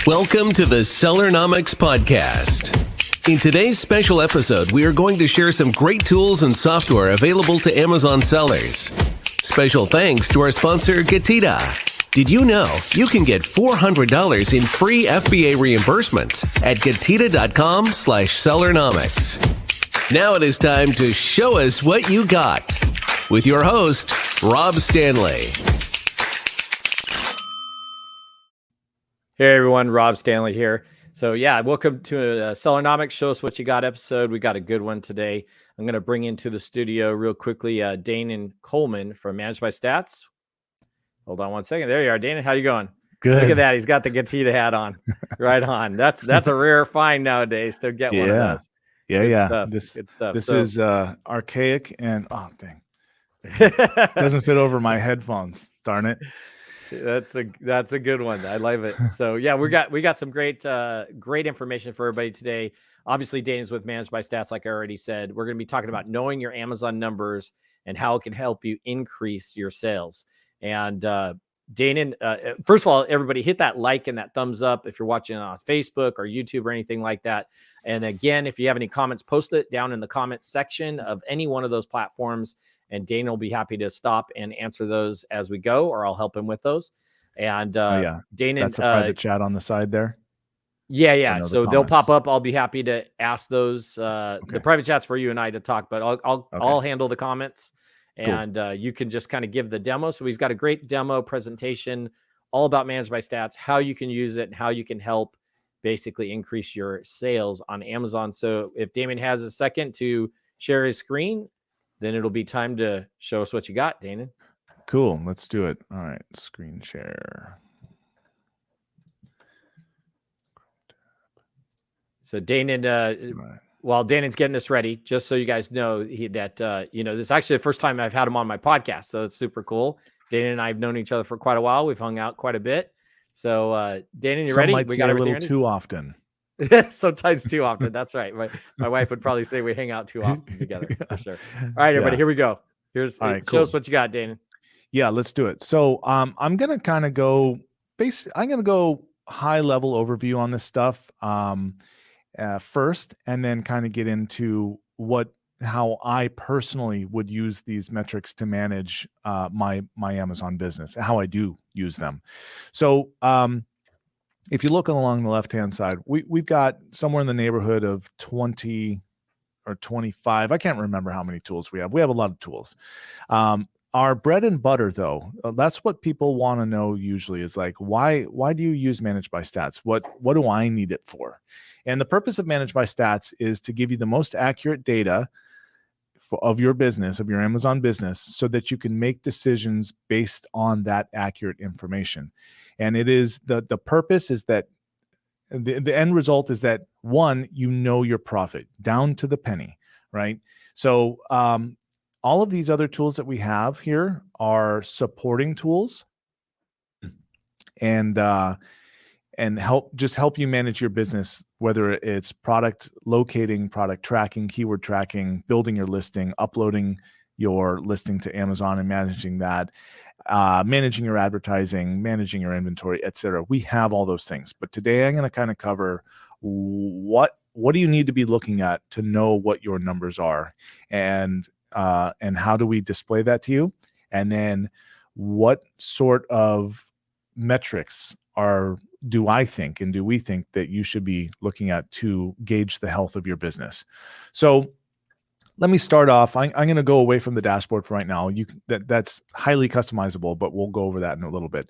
Welcome to the Sellernomics podcast. In today's special episode, we are going to share some great tools and software available to Amazon sellers. Special thanks to our sponsor, GETIDA. Did you know you can get $400 in free FBA reimbursements at getida.com/Sellernomics? Now it is time to show us what you got with your host, Rob Stanley. Hey everyone, Rob Stanley here. So yeah, welcome to Sellernomics. Show us what you got episode. We got a good one today. I'm going to bring into the studio real quickly Danan Coleman from ManageByStats. Hold on one second. There you are, Danan. How you going? Good. Look at that. He's got the GETIDA hat on. Right on. That's a rare find nowadays to get one of those. Good stuff. This is archaic and dang. Doesn't fit over my headphones. Darn it. That's a good one. I love it. So yeah, we got some great information for everybody today. Obviously, Danan's with ManageByStats, like I already said. We're going to be talking about knowing your Amazon numbers and how it can help you increase your sales. And Danan, first of all, everybody hit that like and that thumbs up if you're watching on Facebook or YouTube or anything like that. And again, if you have any comments, post it down in the comments section of any one of those platforms. And Danan will be happy to stop and answer those as we go, or I'll help him with those. And Danan, that's a private chat on the side there. Yeah. So they'll pop up. I'll be happy to ask those. The private chat's for you and I to talk, but I'll handle the comments, and you can just kind of give the demo. So he's got a great demo presentation all about ManageByStats, how you can use it, and how you can help basically increase your sales on Amazon. So if Danan has a second to share his screen, then it'll be time to show us what you got, Danan. Cool. Let's do it. All right. Screen share. So Danan, while Danan's getting this ready, just so you guys know that this is actually the first time I've had him on my podcast. So it's super cool. Danan and I have known each other for quite a while. We've hung out quite a bit. So Danan, you ready? We got a little too often. Sometimes too often. That's right. My wife would probably say we hang out too often together for sure. All right, everybody, here we go. Show us what you got, Danan. Yeah, let's do it. So I'm gonna kind of go I'm gonna go high level overview on this stuff first, and then kind of get into how I personally would use these metrics to manage my Amazon business, how I do use them. So if you look along the left-hand side, we've got somewhere in the neighborhood of 20 or 25. I can't remember how many tools we have. We have a lot of tools. Our bread and butter, though, that's what people want to know usually is like, why do you use ManageByStats? What do I need it for? And the purpose of ManageByStats is to give you the most accurate data of your business, of your Amazon business, so that you can make decisions based on that accurate information. And it is the purpose is that the end result is that, one, you know your profit down to the penny, right? So all of these other tools that we have here are supporting tools and help you manage your business, whether it's product locating, product tracking, keyword tracking, building your listing, uploading your listing to Amazon and managing that, managing your advertising, managing your inventory, etc. We have all those things. But today I'm going to kind of cover what do you need to be looking at to know what your numbers are, and how do we display that to you, and then what sort of metrics do we think that you should be looking at to gauge the health of your business. So let me start off. I'm going to go away from the dashboard for right now. That's highly customizable, but we'll go over that in a little bit.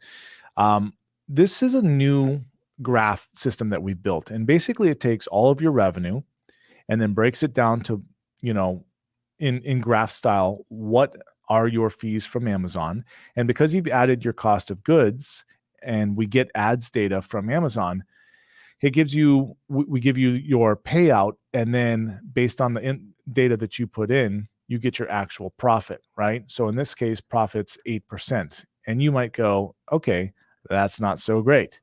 This is a new graph system that we built, and basically it takes all of your revenue and then breaks it down to, in graph style, what are your fees from Amazon. And because you've added your cost of goods and we get ads data from Amazon, we give you your payout, and then based on the data that you put in, you get your actual profit, right? So in this case, profit's 8%. And you might go, okay, that's not so great.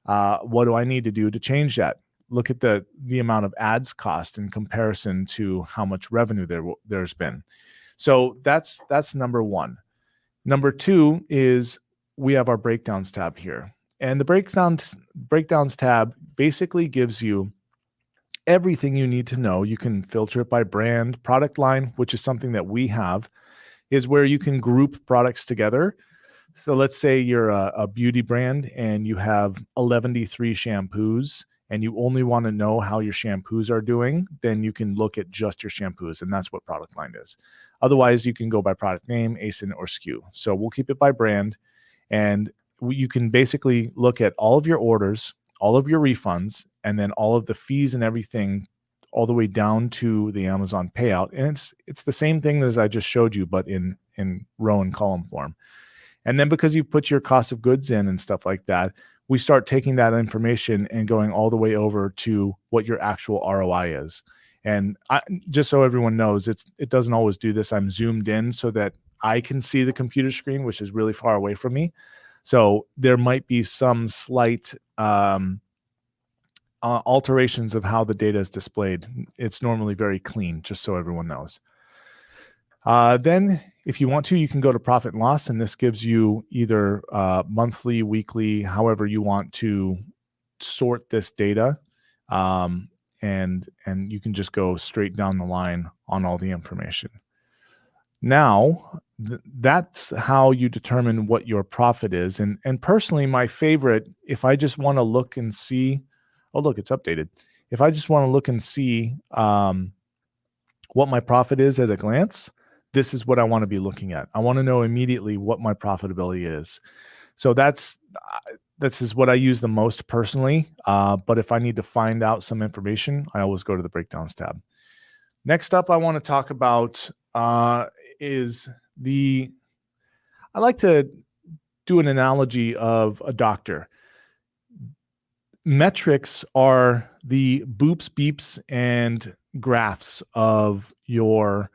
What do I need to do to change that? Look at the amount of ads cost in comparison to how much revenue there's been. So that's number one. Number two is we have our breakdowns tab here. And the breakdowns tab basically gives you everything you need to know. You can filter it by brand. Product line, which is something that we have, is where you can group products together. So let's say you're a beauty brand and you have 113 shampoos and you only want to know how your shampoos are doing, then you can look at just your shampoos, and that's what product line is. Otherwise, you can go by product name, ASIN, or SKU. So we'll keep it by brand, and you can basically look at all of your orders, all of your refunds, and then all of the fees and everything all the way down to the Amazon payout. And it's the same thing as I just showed you, but in row and column form. And then because you put your cost of goods in and stuff like that, we start taking that information and going all the way over to what your actual ROI is. And just so everyone knows, it doesn't always do this. I'm zoomed in so that I can see the computer screen, which is really far away from me. So there might be some slight alterations of how the data is displayed. It's normally very clean, just so everyone knows. Then if you want to, you can go to profit and loss, and this gives you either monthly, weekly, however you want to sort this data. And you can just go straight down the line on all the information. Now, that's how you determine what your profit is. And personally, my favorite, if I just want to look and see, oh, look, it's updated. If I just want to look and see what my profit is at a glance, this is what I want to be looking at. I want to know immediately what my profitability is. So this is what I use the most personally. But if I need to find out some information, I always go to the breakdowns tab. Next up, I want to talk about I like to do an analogy of a doctor. Metrics are the boops, beeps, and graphs of your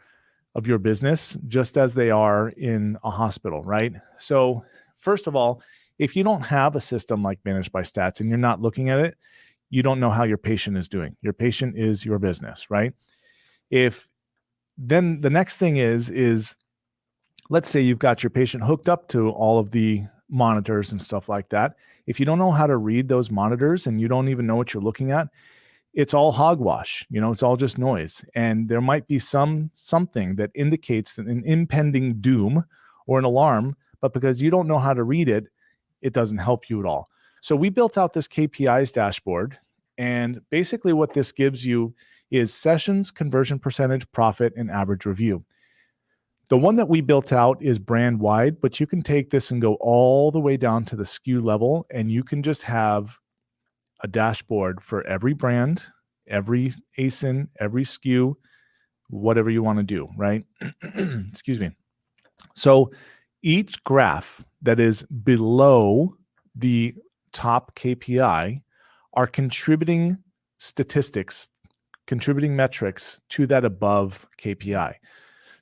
business, just as they are in a hospital, right? So first of all, if you don't have a system like ManageByStats and you're not looking at it, you don't know how your patient is doing. Your patient is your business, right? Then the next thing is let's say you've got your patient hooked up to all of the monitors and stuff like that. If you don't know how to read those monitors and you don't even know what you're looking at, it's all hogwash. It's all just noise. And there might be something that indicates an impending doom or an alarm, but because you don't know how to read it, it doesn't help you at all. So we built out this KPIs dashboard, and basically what this gives you is sessions, conversion percentage, profit, and average review. The one that we built out is brand wide, but you can take this and go all the way down to the SKU level, and you can just have a dashboard for every brand, every ASIN, every SKU, whatever you want to do, right? Excuse me. So each graph that is below the top KPI are contributing statistics, contributing metrics to that above KPI.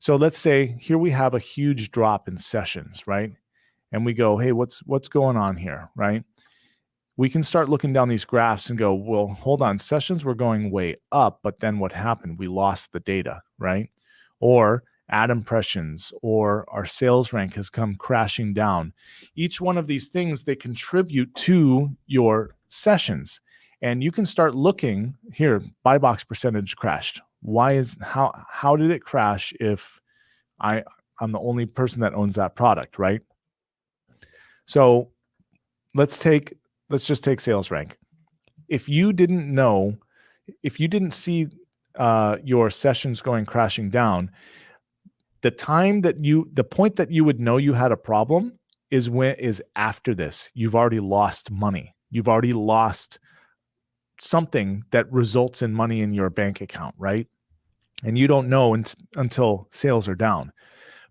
So let's say here we have a huge drop in sessions, right? And we go, hey, what's going on here, right? We can start looking down these graphs and go, well, hold on, sessions were going way up, but then what happened? We lost the data, right? Or ad impressions, or our sales rank has come crashing down. Each one of these things, they contribute to your sessions. And you can start looking here, buy box percentage crashed. How did it crash if I'm the only person that owns that product, right? So let's just take sales rank. If you didn't see your sessions going crashing down, the point that you would know you had a problem is after this. You've already lost money. You've already lost something that results in money in your bank account, right? And you don't know until sales are down.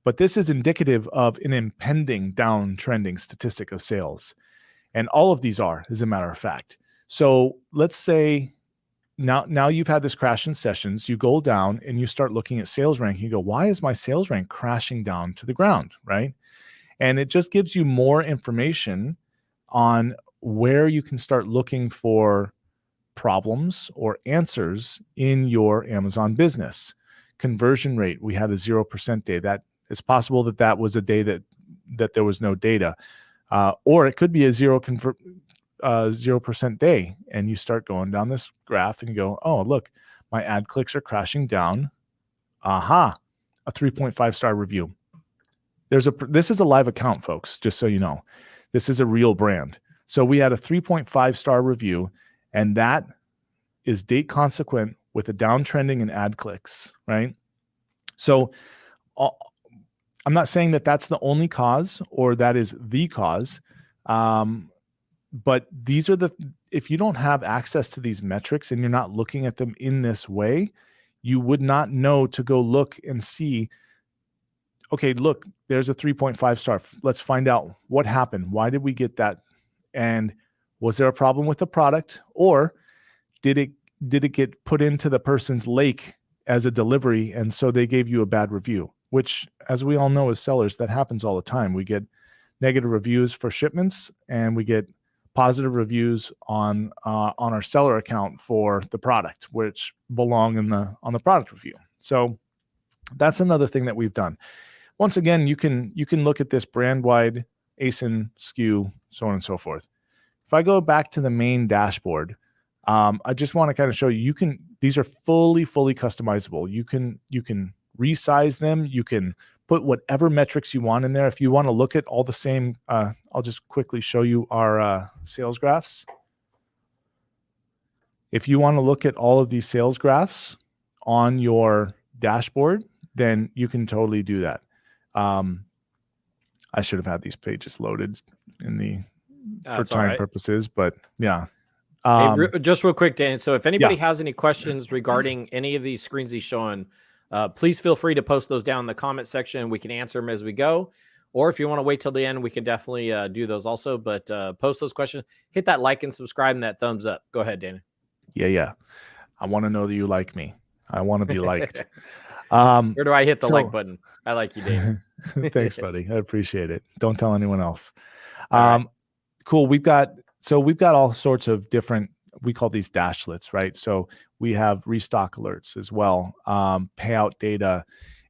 But this is indicative of an impending downtrending statistic of sales. And all of these are, as a matter of fact. So let's say now you've had this crash in sessions, you go down and you start looking at sales rank. You go, why is my sales rank crashing down to the ground, right? And it just gives you more information on where you can start looking for problems or answers in your Amazon business. Conversion rate, we had a 0% day. That it's possible that was a day that there was no data. Or it could be a zero 0% day, and you start going down this graph and you go, oh, look, my ad clicks are crashing down. Aha, a 3.5 star review. This is a live account, folks, just so you know. This is a real brand. So we had a 3.5 star review, and that is date consequent with a downtrending in ad clicks, right? So I'm not saying that that's the only cause or that is the cause, but these are if you don't have access to these metrics and you're not looking at them in this way, you would not know to go look and see, okay, look, there's a 3.5 star. Let's find out what happened. Why did we get that? And was there a problem with the product, or did it get put into the person's lake as a delivery, and so they gave you a bad review? Which, as we all know as sellers, that happens all the time. We get negative reviews for shipments, and we get positive reviews on our seller account for the product, which belong on the product review. So that's another thing that we've done. Once again, you can look at this brand-wide ASIN SKU, so on and so forth. If I go back to the main dashboard, I just want to kind of show you, these are fully customizable. You can resize them. You can put whatever metrics you want in there. If you want to look at all the same, I'll just quickly show you our sales graphs. If you want to look at all of these sales graphs on your dashboard, then you can totally do that. I should have had these pages loaded for time purposes, but yeah. Hey, just real quick, Dan. So if anybody has any questions regarding any of these screens he's showing, please feel free to post those down in the comment section. We can answer them as we go. Or if you want to wait till the end, we can definitely do those also. But post those questions. Hit that like and subscribe and that thumbs up. Go ahead, Dan. Yeah. I want to know that you like me. I want to be liked. Where do I hit the like button? I like you, Dan. Thanks, buddy. I appreciate it. Don't tell anyone else. Right. Cool. We've got all sorts of different, we call these dashlets, right? So we have restock alerts as well, payout data,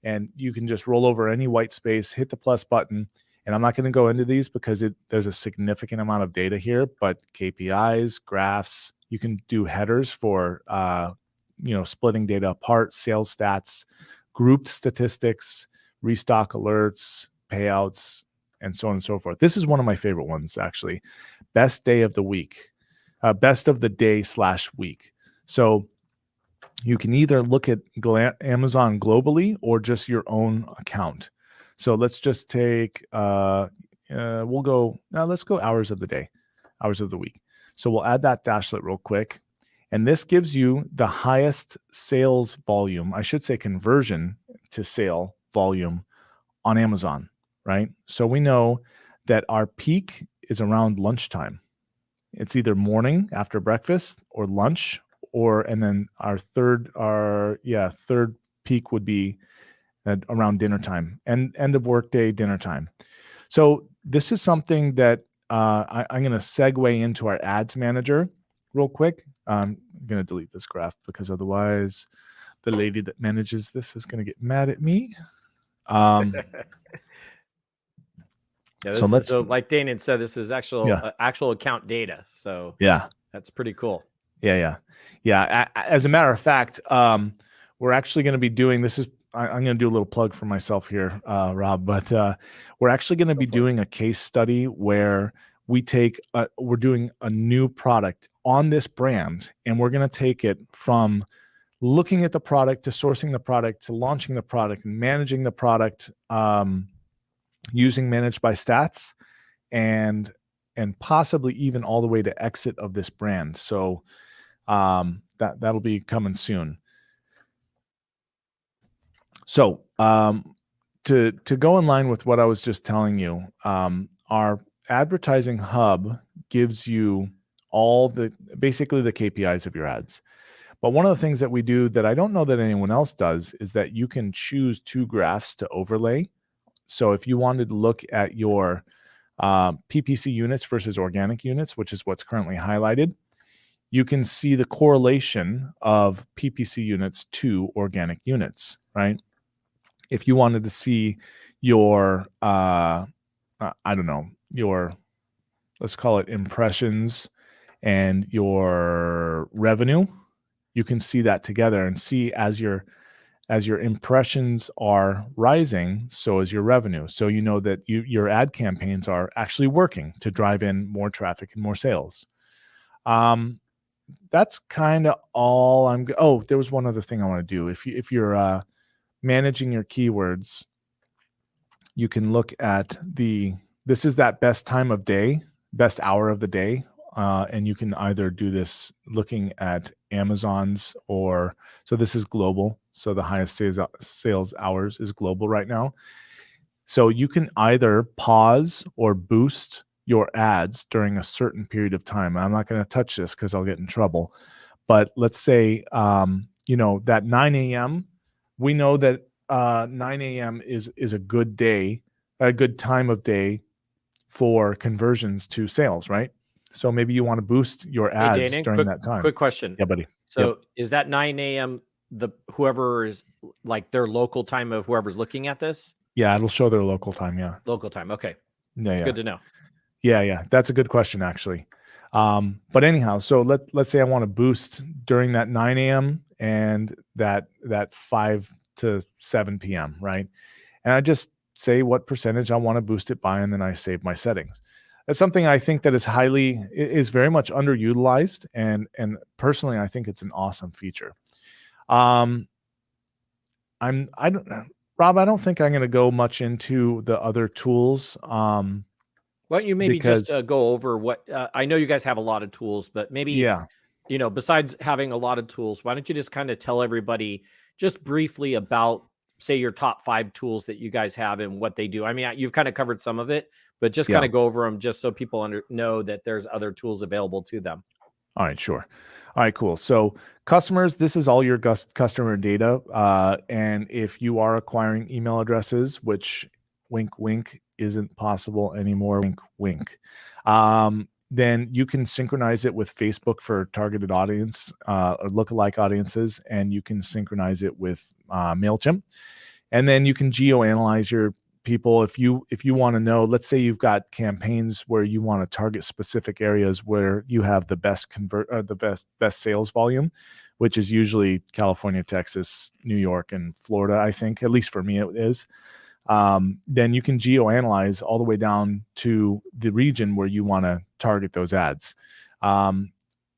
and you can just roll over any white space, hit the plus button. And I'm not going to go into these because there's a significant amount of data here, but KPIs, graphs, you can do headers for, splitting data apart, sales stats, grouped statistics, restock alerts, payouts, and so on and so forth. This is one of my favorite ones, actually. Best day of the week, best of the day / week. So you can either look at Amazon globally or just your own account. So let's just take, let's go hours of the day, hours of the week. So we'll add that dashlet real quick. And this gives you the highest sales volume, I should say conversion to sale volume on Amazon, right? So we know that our peak is around lunchtime. It's either morning after breakfast or lunch, and then our third peak would be around dinner time and end of workday dinner time. So this is something that I'm going to segue into our ads manager real quick. I'm going to delete this graph because otherwise the lady that manages this is going to get mad at me. So like Danan said, this is actual account data. So yeah, that's pretty cool. Yeah. As a matter of fact, we're actually going to be doing this. I'm going to do a little plug for myself here, Rob, but we're actually going to be doing a case study where we're doing a new product on this brand, and we're going to take it from looking at the product to sourcing the product to launching the product and managing the product using ManageByStats and possibly even all the way to exit of this brand. So that'll be coming soon. So to go in line with what I was just telling you, our advertising hub gives you basically the KPIs of your ads. But one of the things that we do that I don't know that anyone else does is that you can choose 2 graphs to overlay. So if you wanted to look at your PPC units versus organic units, which is what's currently highlighted, you can see the correlation of PPC units to organic units, right? If you wanted to see your, let's call it impressions and your revenue, you can see that together and see as your impressions are rising, so is your revenue. So you know that your ad campaigns are actually working to drive in more traffic and more sales. That's kind of all oh, there was one other thing I want to do. If you're managing your keywords, you can look at this is that best time of day, best hour of the day. And you can either do this looking at Amazon's so this is global. So the highest sales hours is global right now. So you can either pause or boost your ads during a certain period of time. I'm not going to touch this because I'll get in trouble. But let's say, that 9 a.m., we know that 9 a.m. is a good day, a good time of day for conversions to sales, right? So maybe you want to boost your ads during that time. Quick question. Yeah, buddy. So is that 9 a.m. whoever is like their local time of whoever's looking at this? Yeah, it'll show their local time. Yeah. Local time. Okay. Yeah. Good to know. Yeah. That's a good question, actually. But anyhow, so let's say I want to boost during that 9 a.m. and that 5 to 7 p.m., right? And I just say what percentage I want to boost it by, and then I save my settings. That's something I think that is very much underutilized, and personally, I think it's an awesome feature. Rob, I don't think I'm going to go much into the other tools. Why don't you maybe just go over what I know you guys have a lot of tools, but maybe, besides having a lot of tools, why don't you just kind of tell everybody just briefly about, say, your top 5 tools that you guys have and what they do? I mean, you've kind of covered some of it, but just kind of go over them just so people know that there's other tools available to them. All right, sure. All right, cool. So customers, this is all your customer data. And if you are acquiring email addresses, which wink, wink, isn't possible anymore, wink, wink, then you can synchronize it with Facebook for targeted audience or lookalike audiences, and you can synchronize it with MailChimp. And then you can geo-analyze your people. If you want to know, let's say you've got campaigns where you want to target specific areas where you have the best best sales volume, which is usually California, Texas, New York, and Florida. I think, at least for me, it is. Then you can geo-analyze all the way down to the region where you want to target those ads. And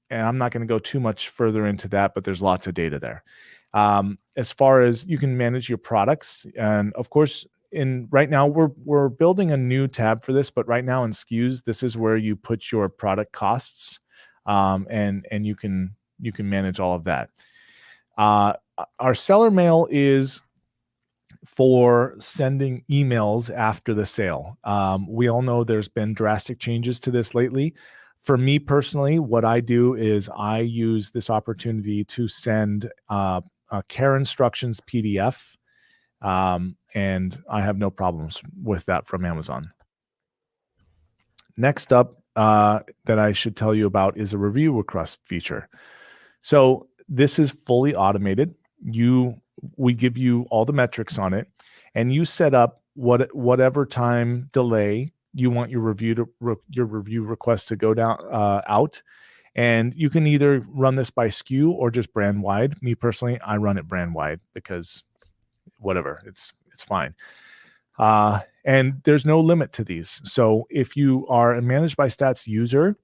I'm not going to go too much further into that, but there's lots of data there. As far as you can manage your products, and of course, right now we're building a new tab for this, but right now in SKUs, this is where you put your product costs, and you can manage all of that. Our seller mail is for sending emails after the sale. We all know there's been drastic changes to this lately. For me personally, what I do is I use this opportunity to send a care instructions PDF, and I have no problems with that from Amazon. Next up, that I should tell you about is a review request feature. So this is fully automated. We give you all the metrics on it, and you set up whatever time delay you want your review request to go out. And you can either run this by SKU or just brand wide. Me personally, I run it brand wide because whatever, it's fine. And there's no limit to these. So if you are a ManageByStats user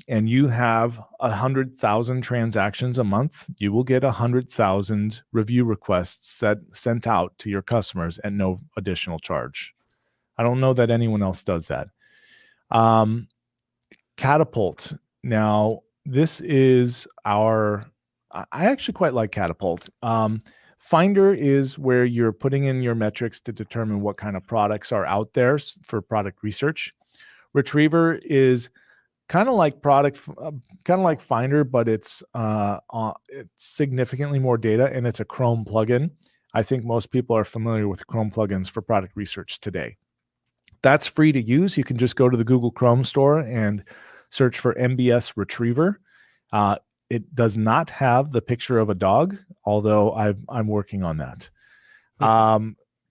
and you have 100,000 transactions a month, you will get 100,000 review requests sent out to your customers at no additional charge. I don't know that anyone else does that. Catapult. Now, this is I actually quite like Catapult. Finder is where you're putting in your metrics to determine what kind of products are out there for product research. Retriever is kind of like Finder, but it's significantly more data, and it's a Chrome plugin. I think most people are familiar with Chrome plugins for product research today. That's free to use. You can just go to the Google Chrome store and search for MBS Retriever. It does not have the picture of a dog, although I'm working on that.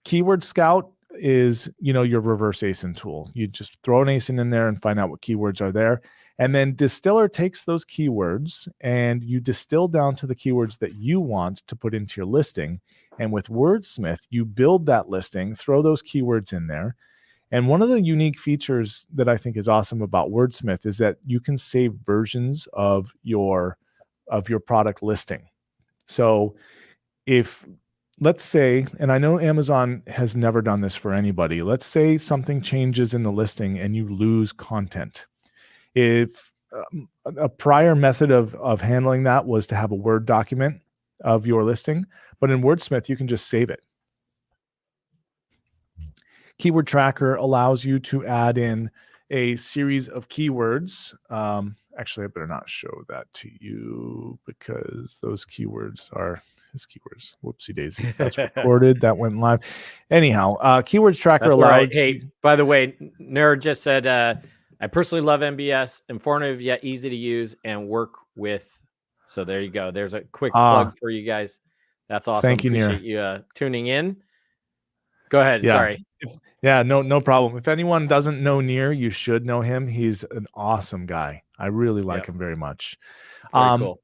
Keyword Scout is, your reverse ASIN tool. You just throw an ASIN in there and find out what keywords are there. And then Distiller takes those keywords and you distill down to the keywords that you want to put into your listing. And with Wordsmith, you build that listing, throw those keywords in there. And one of the unique features that I think is awesome about Wordsmith is that you can save versions of your product listing. So if, let's say, and I know Amazon has never done this for anybody, let's say something changes in the listing and you lose content. If a prior method of handling that was to have a Word document of your listing, but in Wordsmith, you can just save it. Keyword Tracker allows you to add in a series of keywords. Actually, I better not show that to you because those keywords are his keywords. Whoopsie daisies. That's recorded. That went live. Anyhow, Keywords Tracker allows. Right. Hey, by the way, Nerd just said, I personally love MBS, informative yet easy to use and work with. So there you go. There's a quick plug for you guys. That's awesome. Thank you, Appreciate you tuning in. Go ahead. Yeah. Sorry. No problem. If anyone doesn't know Nir, you should know him. He's an awesome guy. I really like him very much. Cool.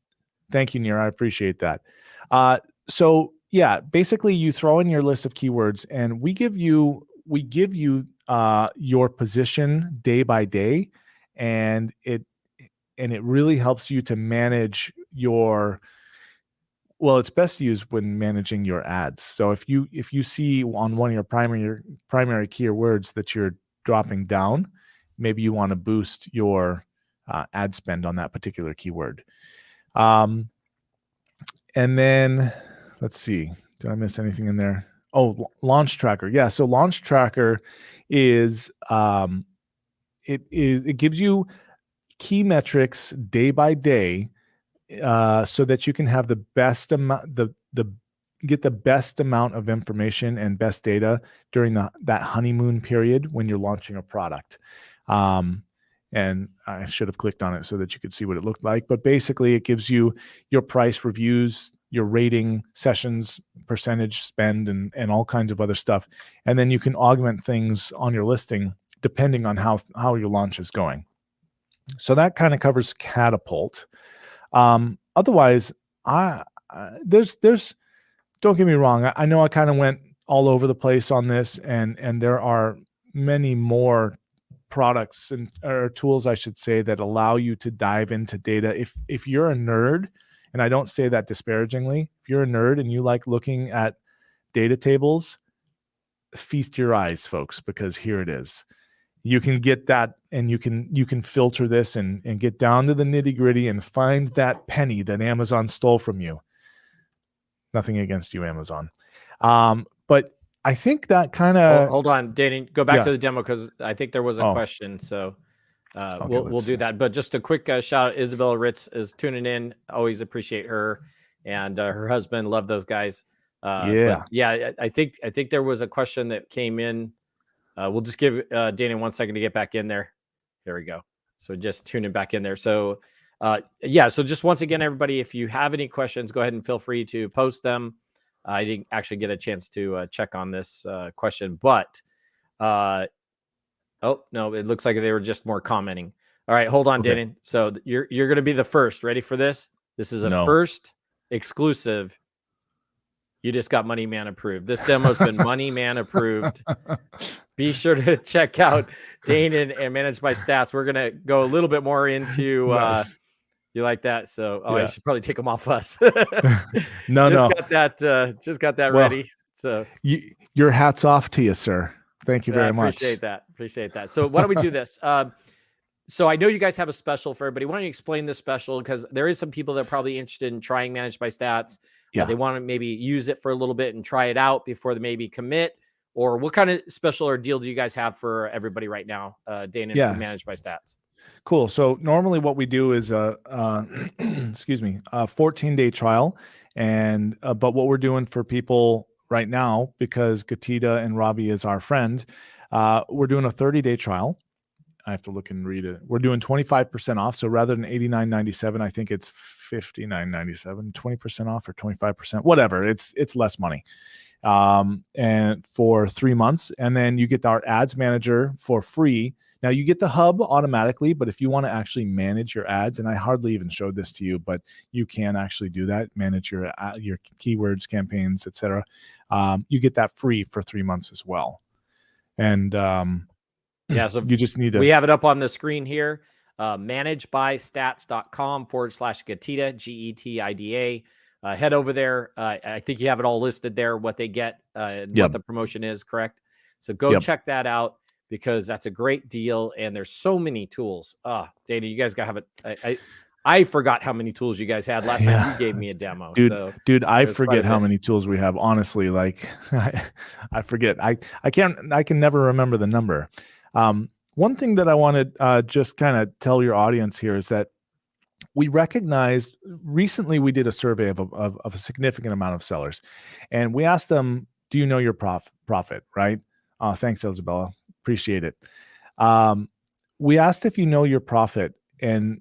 Thank you, Nir. I appreciate that. So yeah, basically you throw in your list of keywords and we give you your position day by day, and it really helps you to manage your, well, it's best used when managing your ads. So if you see on one of your primary keywords that you're dropping down, maybe you want to boost your ad spend on that particular keyword. And then let's see, did I miss anything in there? Oh, Launch Tracker. Yeah. So Launch Tracker is, it gives you key metrics day by day, so that you can have the best amount, get the best amount of information and best data during that honeymoon period when you're launching a product. And I should have clicked on it so that you could see what it looked like. But basically, it gives you your price reviews, your rating, sessions, percentage spend, and all kinds of other stuff. And then you can augment things on your listing depending on how your launch is going. So that kind of covers Catapult. Otherwise, there's don't get me wrong. I know I kind of went all over the place on this, and there are many more products or tools, I should say, that allow you to dive into data. If you're a nerd, and I don't say that disparagingly, if you're a nerd and you like looking at data tables, feast your eyes, folks, because here it is. You can get that, and you can filter this and get down to the nitty-gritty and find that penny that Amazon stole from you. Nothing against you, Amazon. But I think that kind of... Hold on, Danan. Go back to the demo because I think there was a question. So Okay, we'll do that. But just a quick shout out. Isabel Ritz is tuning in. Always appreciate her and her husband. Love those guys. I think there was a question that came in. We'll just give Danan 1 second to get back in there. There we go. So just tuning back in there. So so just once again, everybody, if you have any questions, go ahead and feel free to post them. I didn't actually get a chance to check on this question, but oh no, it looks like they were just more commenting. All right, hold on, Danan. So you're going to be the first. Ready for this? This is a first exclusive. You just got Money Man approved. This demo's been Money Man approved. Be sure to check out Danan and ManageByStats. We're going to go a little bit more into nice. You like that? So I should probably take them off us. No. Just got that ready. So your hat's off to you, sir. Thank you very much. Appreciate that. So why don't we do this? So I know you guys have a special for everybody. Why don't you explain this special? Because there is some people that are probably interested in trying ManageByStats. They want to maybe use it for a little bit and try it out before they maybe commit. Or what kind of special or deal do you guys have for everybody right now, Danan, from ManageByStats? Cool. So normally what we do is a 14-day trial. And but what we're doing for people right now, because GETIDA and Robbie is our friend, we're doing a 30-day trial. I have to look and read it. We're doing 25% off. So rather than $89.97, I think it's $59.97, 20% off or 25%, whatever. It's less money. And for 3 months, and then you get our ads manager for free Now you get the hub automatically, but if you want to actually manage your ads, and I hardly even showed this to you, but you can actually do that, manage your keywords, campaigns, etc. You get that free for 3 months as well. And yeah, so you just need to. We have it up on the screen here. ManageByStats.com/GETIDA, GETIDA. Head over there. I think you have it all listed there, what they get, and what the promotion is, correct? So go check that out, because that's a great deal. And there's so many tools. Dana, you guys got to have it. I forgot how many tools you guys had last time you gave me a demo. Dude, I forget how many tools we have. Honestly, like I forget. I can never remember the number. One thing that I want to just kind of tell your audience here is that we recognized recently, we did a survey of a significant amount of sellers, and we asked them, do you know your profit, right? Thanks, Isabella. Appreciate it. We asked if you know your profit, and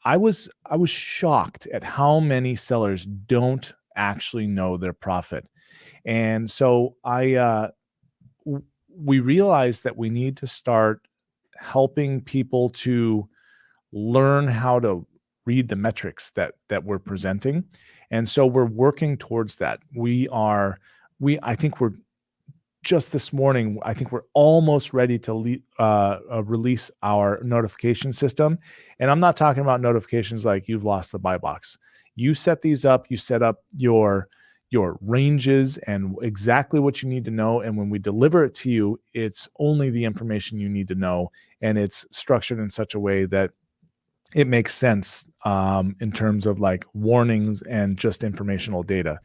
I was shocked at how many sellers don't actually know their profit. And so we realized that we need to start helping people to learn how to read the metrics that we're presenting. And so we're working towards that. I think we're just this morning, I think we're almost ready to release our notification system. And I'm not talking about notifications like you've lost the buy box. You set these up, you set up your ranges and exactly what you need to know. And when we deliver it to you, it's only the information you need to know. And it's structured in such a way that it makes sense in terms of like warnings and just informational data.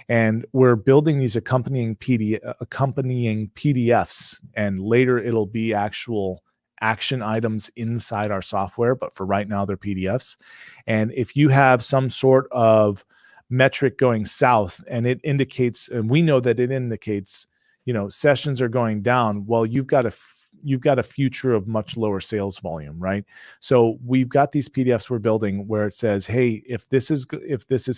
And we're building these accompanying PDFs, and later it'll be actual action items inside our software. But for right now, they're PDFs. And if you have some sort of metric going south and it indicates, and we know that it indicates, sessions are going down, well, you've got a future of much lower sales volume, right? So we've got these PDFs we're building where it says, hey, if this has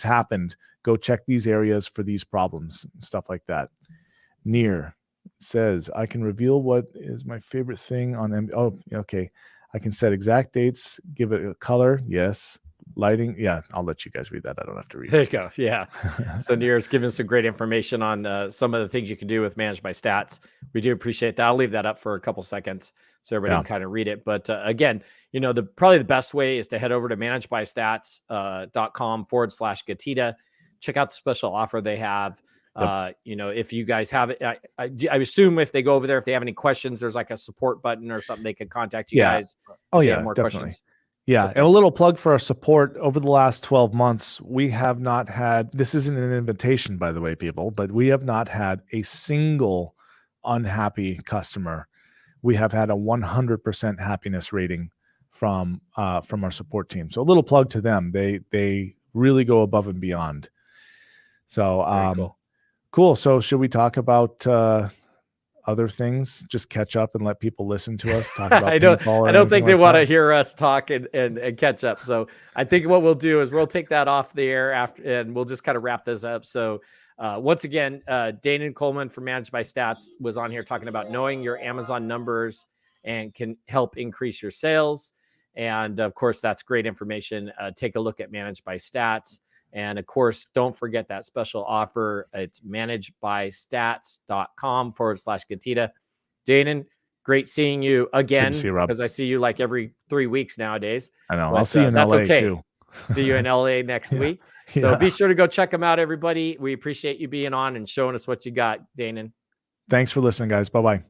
happened, go check these areas for these problems and stuff like that. Near says, I can reveal what is my favorite thing on okay. I can set exact dates, give it a color. Yes. Lighting. Yeah. I'll let you guys read that. I don't have to read it. There you go. Yeah. So Near's given some great information on some of the things you can do with ManageByStats. We do appreciate that. I'll leave that up for a couple seconds so everybody can kind of read it. But again, probably the best way is to head over to ManageByStats.com/GETIDA. Check out the special offer they have. If you guys have it, I assume if they go over there, if they have any questions, there's like a support button or something they can contact you guys. Oh yeah, more definitely. Questions. Yeah. Okay. And a little plug for our support. Over the last 12 months, we have not had, this isn't an invitation, by the way, people, but we have not had a single unhappy customer. We have had a 100% happiness rating from our support team. So a little plug to them. They really go above and beyond. So cool. So should we talk about other things? Just catch up and let people listen to us talk about I don't think they want to hear us talk and catch up. So I think what we'll do is we'll take that off the air after, and we'll just kind of wrap this up. So once again, Danan Coleman from ManageByStats was on here talking about knowing your Amazon numbers and can help increase your sales. And of course, that's great information. Take a look at ManageByStats. And of course, don't forget that special offer. It's ManageByStats.com/GETIDA. Danan, great seeing you again, because I see you like every 3 weeks nowadays. I know. I'll see you in LA too. See you in LA next week. So be sure to go check them out, everybody. We appreciate you being on and showing us what you got, Danan. Thanks for listening, guys. Bye-bye.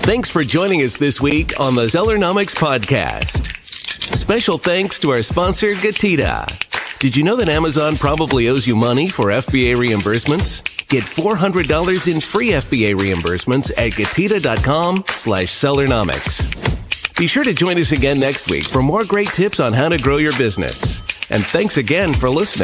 Thanks for joining us this week on the Sellernomics podcast. Special thanks to our sponsor, GETIDA. Did you know that Amazon probably owes you money for FBA reimbursements? Get $400 in free FBA reimbursements at GETIDA.com/Sellernomics. Be sure to join us again next week for more great tips on how to grow your business. And thanks again for listening.